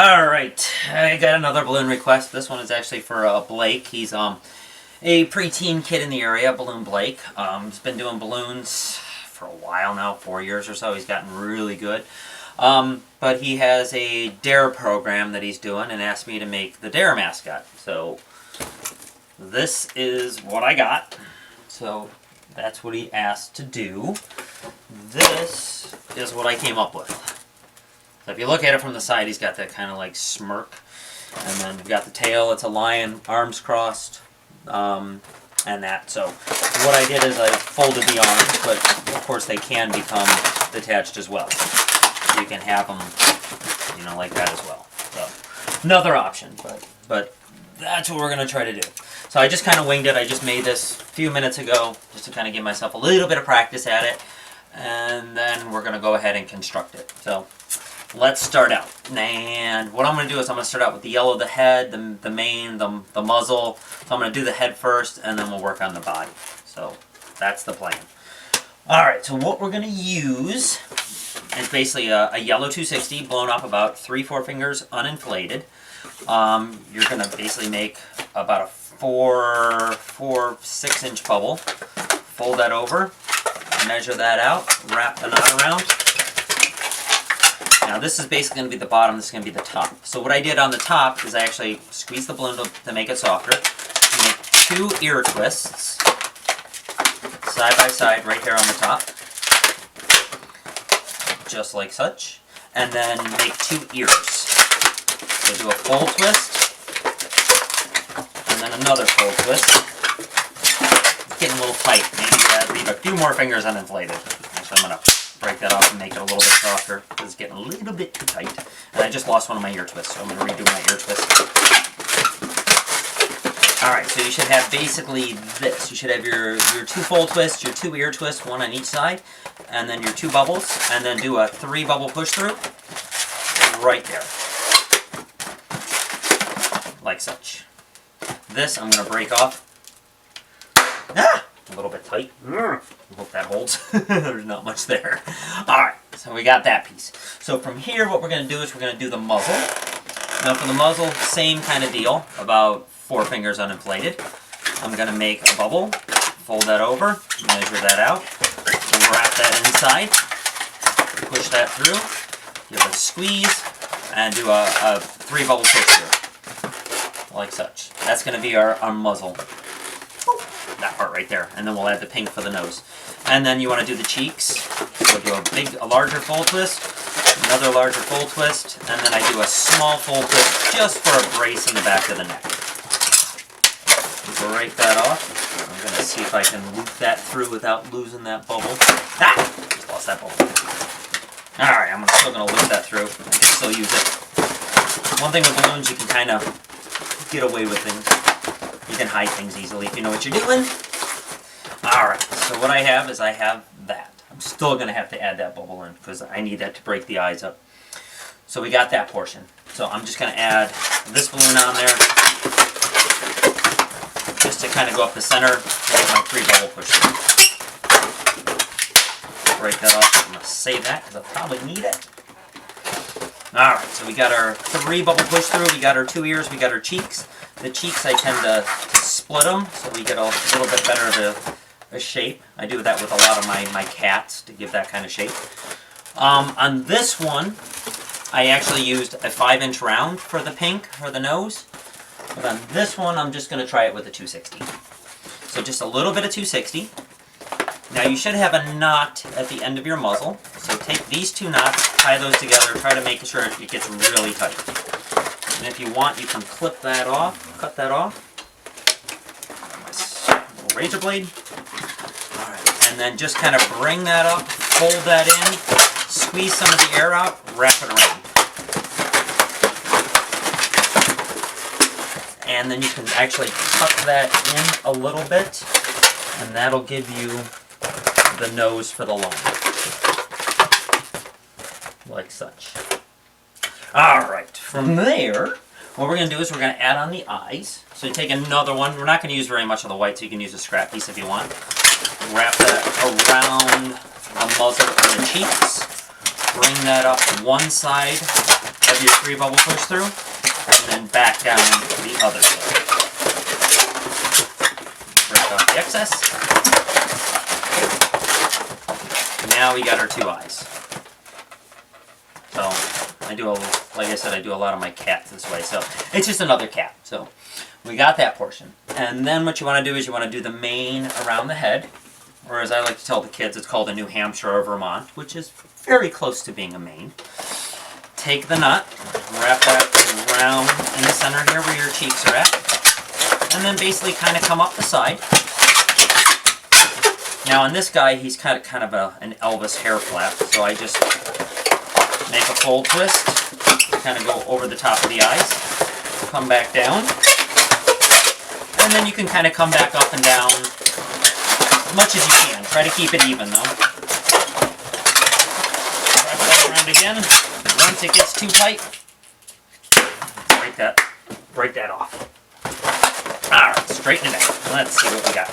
Alright, I got another balloon request. This one is actually for Blake. He's a preteen kid in the area, Balloon Blake. He's been doing balloons for a while now, 4 years or so. He's gotten really good. But he has a D.A.R.E program that he's doing and asked me to make the D.A.R.E mascot. So this is what I got. So that's what he asked to do. This is what I came up with. So if you look at it from the side, he's got that kind of like smirk. And then you've got the tail, it's a lion, arms crossed, and that. So what I did is I folded the arms, but of course they can become detached as well. So you can have them, you know, like that as well. So another option, but that's what we're going to try to do. So I just kind of winged it. I just made this a few minutes ago just to kind of give myself a little bit of practice at it. And then we're going to go ahead and construct it. So let's start out. And what I'm going to do is I'm going to start out with the yellow, the head, the mane, the muzzle. So I'm going to do the head first, and then we'll work on the body. So that's the plan. Alright, so what we're going to use is basically a yellow 260 blown up about 3-4 fingers uninflated. You're going to basically make about a 6 inch bubble. Fold that over, measure that out, wrap the knot around. Now this is basically going to be the bottom, this is going to be the top. So what I did on the top is I actually squeezed the balloon to make it softer. Make 2 ear twists, side by side right here on the top. Just like such. And then make 2 ears. So do a full twist, and then another full twist. It's getting a little tight. Maybe leave a few more fingers uninflated. Actually, I'm going to break that off and make it a little bit softer because it's getting a little bit too tight. And I just lost one of my ear twists, so I'm going to redo my ear twist. Alright, so you should have basically this. You should have your 2 full twists, your 2 ear twists, 1 on each side, and then your 2 bubbles, and then do a 3 bubble push through right there. Like such. This I'm going to break off. Ah! A little bit tight. I hope that holds. There's not much there. Alright, so we got that piece. So from here what we're going to do is we're going to do the muzzle. Now for the muzzle, same kind of deal. About 4 fingers uninflated. I'm going to make a bubble. Fold that over. Measure that out. Wrap that inside. Push that through. Give it a squeeze. And do a 3 bubble push through. Like such. That's going to be our muzzle. That part right there. And then we'll add the pink for the nose. And then you want to do the cheeks. So do a larger full twist, another larger full twist, and then I do a small full twist just for a brace in the back of the neck. Break that off. I'm going to see if I can loop that through without losing that bubble. Ah! Just lost that bubble. Alright, I'm still going to loop that through. I can still use it. One thing with balloons, you can kind of get away with things. You can hide things easily if you know what you're doing. Alright, so what I have is I have that. I'm still going to have to add that bubble in because I need that to break the eyes up. So we got that portion. So I'm just going to add this balloon on there just to kind of go up the center and get my 3 bubble push through. Break that off. I'm going to save that because I'll probably need it. Alright, so we got our 3 bubble push through, we got our 2 ears, we got our cheeks. The cheeks I tend to split them so we get a little bit better of a shape. I do that with a lot of my cats to give that kind of shape. On this one, I actually used a 5-inch round for the pink, for the nose. But on this one, I'm just going to try it with a 260. So just a little bit of 260. Now you should have a knot at the end of your muzzle. So take these 2 knots, tie those together, try to make sure it gets really tight. And if you want, you can clip that off, cut that off. My little razor blade. Alright, and then just kind of bring that up, fold that in, squeeze some of the air out, wrap it around. And then you can actually tuck that in a little bit, and that'll give you the nose for the line. Like such. Alright, from there, what we're going to do is we're going to add on the eyes. So you take another one. We're not going to use very much of the white, so you can use a scrap piece if you want. Wrap that around the muzzle and the cheeks. Bring that up one side of your 3 bubble push through, and then back down to the other side. Break off the excess. Now we got our 2 eyes. So I do like I said, I do a lot of my cats this way. So it's just another cat. So we got that portion. And then what you want to do is you want to do the mane around the head. Or as I like to tell the kids, it's called a New Hampshire or Vermont, which is very close to being a mane. Take the nut, wrap that around in the center here where your cheeks are at, and then basically kind of come up the side. Now on this guy, he's kind of an Elvis hair flap, so I just make a full twist, kind of go over the top of the eyes, come back down, and then you can kind of come back up and down as much as you can. Try to keep it even though. Wrap that around again. Once it gets too tight, break that off. Alright, straighten it out. Let's see what we got.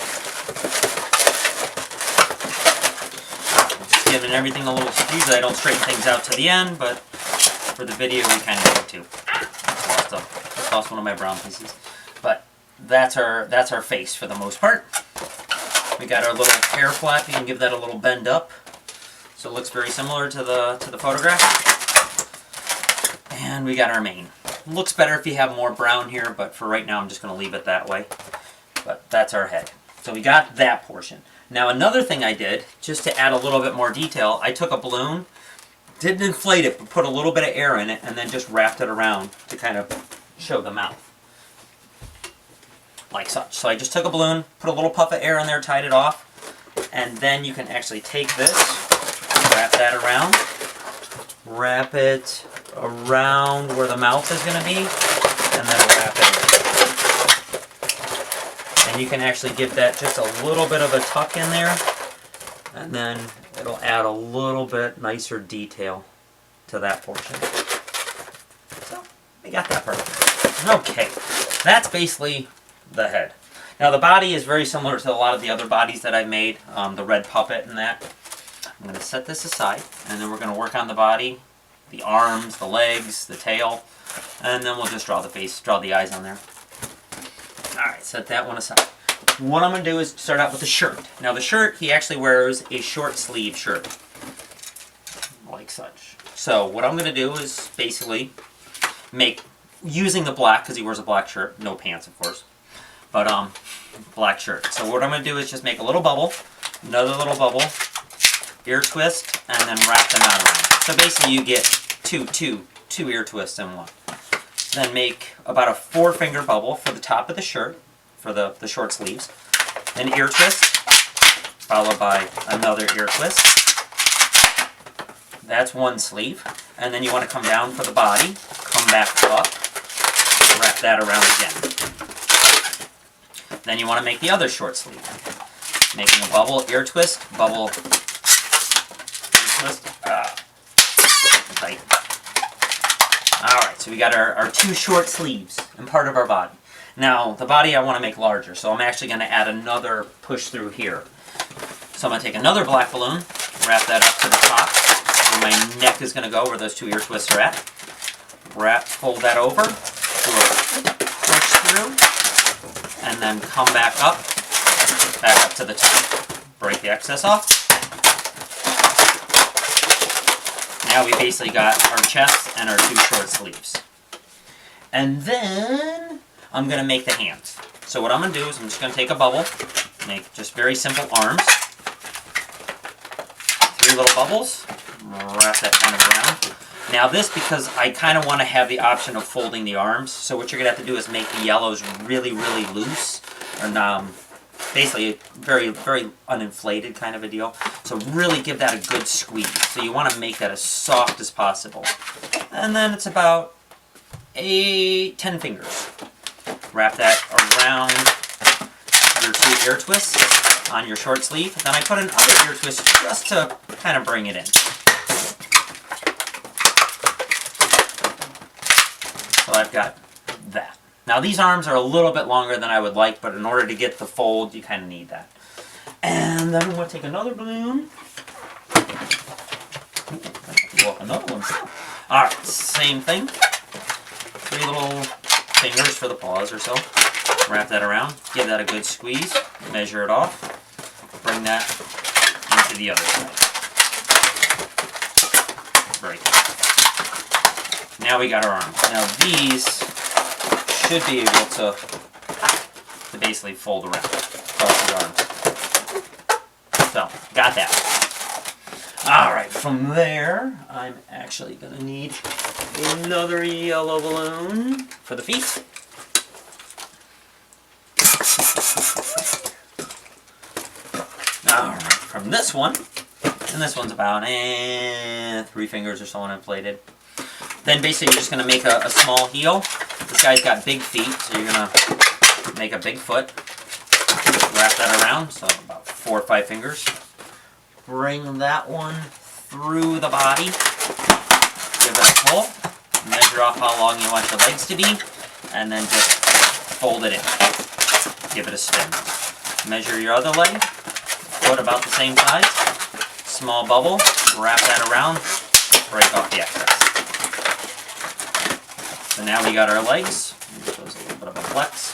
Just giving everything a little, usually I don't straighten things out to the end, but for the video we kind of need to. Lost one of my brown pieces. But that's our face for the most part. We got our little hair flap. You can give that a little bend up, so it looks very similar to the photograph. And we got our mane. Looks better if you have more brown here, but for right now I'm just going to leave it that way. But that's our head. So we got that portion. Now another thing I did, just to add a little bit more detail, I took a balloon, didn't inflate it, but put a little bit of air in it, and then just wrapped it around to kind of show the mouth. Like such. So I just took a balloon, put a little puff of air in there, tied it off, and then you can actually take this, wrap that around, wrap it around where the mouth is going to be, and then wrap it. And you can actually give that just a little bit of a tuck in there, and then it'll add a little bit nicer detail to that portion. So, we got that part. Okay, that's basically the head. Now the body is very similar to a lot of the other bodies that I've made, the red puppet and that. I'm going to set this aside, and then we're going to work on the body, the arms, the legs, the tail, and then we'll just draw the face, draw the eyes on there. Alright, set that one aside. What I'm going to do is start out with the shirt. Now the shirt, he actually wears a short sleeve shirt, like such. So what I'm going to do is basically make, using the black, because he wears a black shirt, no pants of course, but black shirt. So what I'm going to do is just make a little bubble, another little bubble, ear twist, and then wrap them out around. So basically you get two ear twists in one. Then make about a 4-finger bubble for the top of the shirt, for the short sleeves. Then ear twist, followed by another ear twist. That's one sleeve. And then you want to come down for the body, come back up, wrap that around again. Then you want to make the other short sleeve. Making a bubble, ear twist, bubble, ear twist, tight. Alright, so we got our 2 short sleeves and part of our body. Now, the body I want to make larger, so I'm actually going to add another push through here. So I'm going to take another black balloon, wrap that up to the top, where my neck is going to go, where those 2 ear twists are at. Fold that over, do a push through, and then come back up to the top. Break the excess off. Now we basically got our chest and our 2 short sleeves. And then I'm going to make the hands. So what I'm going to do is I'm just going to take a bubble, make just very simple arms, 3 little bubbles, wrap that kind of around. Now this, because I kind of want to have the option of folding the arms, so what you're going to have to do is make the yellows really, really loose, and basically very, very uninflated kind of a deal. So really give that a good squeeze. So you want to make that as soft as possible. And then it's about 10 fingers. Wrap that around your 2 ear twists on your short sleeve. Then I put another ear twist just to kind of bring it in. So I've got that. Now these arms are a little bit longer than I would like, but in order to get the fold, you kind of need that. And then I'm going to take another balloon. Well, another one. Alright, same thing. 3 little fingers for the paws or so. Wrap that around. Give that a good squeeze. Measure it off. Bring that into the other side. Break it. Now we got our arms. Now these should be able to basically fold around across the arms. So, got that. Alright, from there, I'm actually going to need another yellow balloon for the feet. Alright, from this one, and this one's about 3 fingers or so uninflated. Then basically you're just going to make a small heel. This guy's got big feet, so you're going to make a big foot. Wrap that around, so about 4 or 5 fingers. Bring that one through the body. Give it a pull. Measure off how long you want your legs to be. And then just fold it in. Give it a spin. Measure your other leg. Foot about the same size. Small bubble. Wrap that around. Break off the excess. So now we got our legs. There's a little bit of a flex.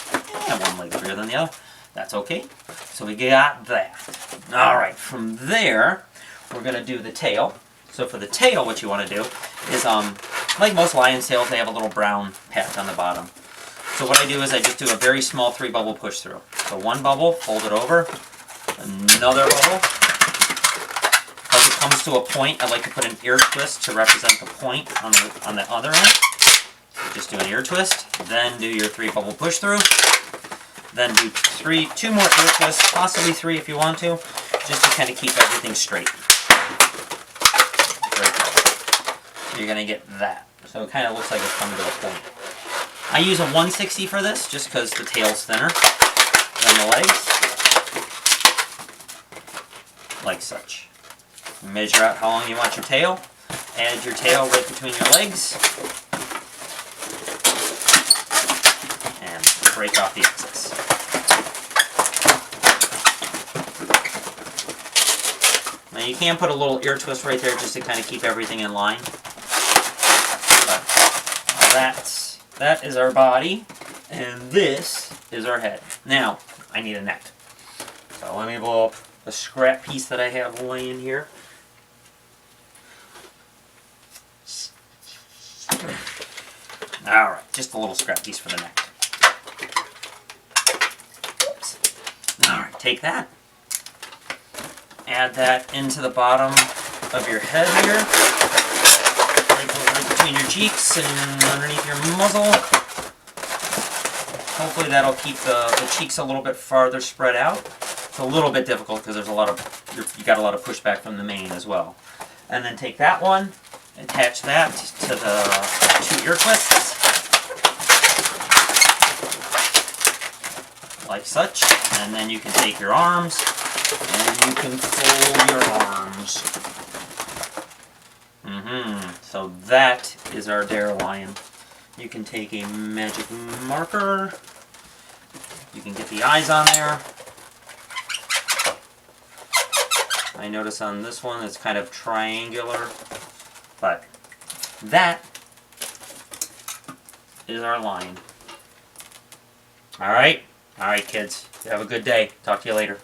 And one leg bigger than the other. That's okay. So we got that. Alright, from there, we're going to do the tail. So for the tail, what you want to do is, like most lion's tails, they have a little brown patch on the bottom. So what I do is I just do a very small 3-bubble push through. So 1 bubble, fold it over, another bubble. As it comes to a point, I like to put an ear twist to represent the point on the other end. So just do an ear twist, then do your 3-bubble push through. Then do 2 more ear twists, possibly 3 if you want to, just to kind of keep everything straight. You're going to get that. So it kind of looks like it's coming to a point. I use a 160 for this, just because the tail's thinner than the legs. Like such. Measure out how long you want your tail. Add your tail right between your legs. And break off the excess. Now you can put a little ear twist right there just to kind of keep everything in line. But that is our body, and this is our head. Now, I need a neck. So let me blow up a scrap piece that I have laying here. Alright, just a little scrap piece for the neck. Alright, take that. Add that into the bottom of your head here. Right between your cheeks and underneath your muzzle. Hopefully that'll keep the cheeks a little bit farther spread out. It's a little bit difficult because there's you got a lot of pushback from the mane as well. And then take that one, attach that to the 2 ear twists. Like such. And then you can take your arms and you can fold your arms. So that is our D.A.R.E lion. You can take a magic marker. You can get the eyes on there. I notice on this one it's kind of triangular, but that is our lion. Alright? Alright kids, you have a good day. Talk to you later.